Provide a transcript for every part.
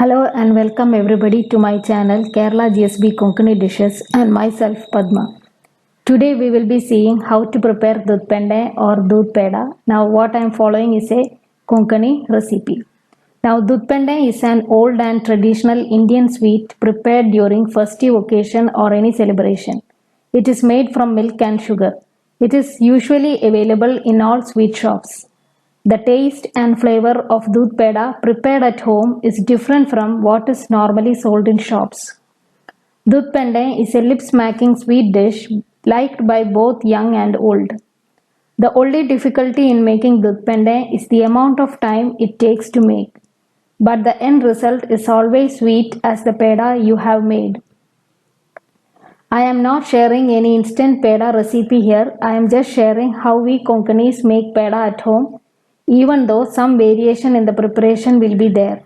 Hello and welcome everybody to my channel Kerala GSB Konkani Dishes and myself Padma. Today we will be seeing how to prepare Doodh Pende or Doodh Peda. Now what I am following is a Konkani recipe. Now Doodh Pende is an old and traditional Indian sweet prepared during festive occasion or any celebration. It is made from milk and sugar. It is usually available in all sweet shops. The taste and flavor of Doodh Peda prepared at home is different from what is normally sold in shops. Doodh Pende is a lip-smacking sweet dish liked by both young and old. The only difficulty in making Doodh Pende is the amount of time it takes to make, but the end result is always sweet as the peda you have made. I am not sharing any instant peda recipe here. I am just sharing how we Konkanis make peda at home, even though some variation in the preparation will be there.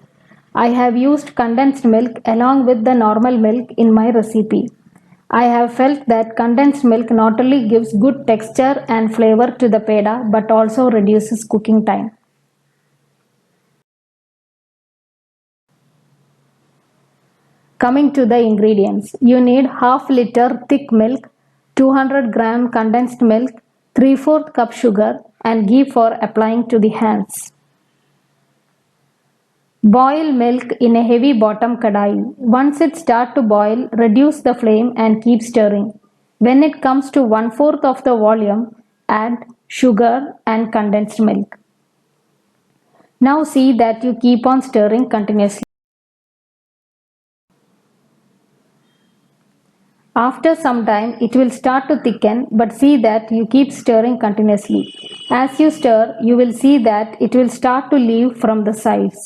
I have used condensed milk along with the normal milk in my recipe. I have felt that condensed milk not only gives good texture and flavor to the peda but also reduces cooking time. Coming to the ingredients, you need half liter thick milk, 200 gram condensed milk, 3/4 cup sugar and ghee for applying to the hands. Boil milk in a heavy bottom kadai. Once it starts to boil, reduce the flame and keep stirring. When it comes to 1/4 of the volume, add sugar and condensed milk. Now see that you keep on stirring continuously. After some time, it will start to thicken, but see that you keep stirring continuously. As you stir, you will see that it will start to leave from the sides.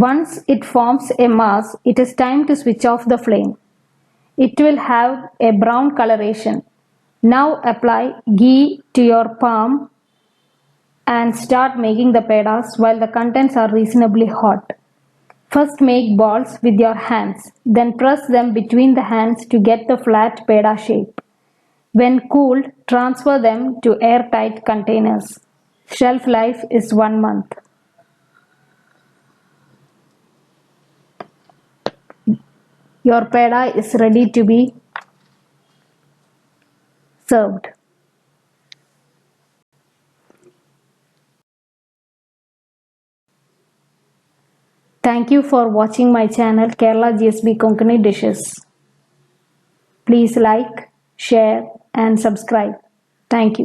Once it forms a mass, it is time to switch off the flame. It will have a brown coloration. Now apply ghee to your palm and start making the pedas while the contents are reasonably hot. First make balls with your hands, then press them between the hands to get the flat peda shape. When cooled, transfer them to airtight containers. Shelf life is 1 month. Your peda is ready to be served. Thank you for watching my channel Kerala GSB Konkani Dishes. Please like, share and subscribe. Thank you.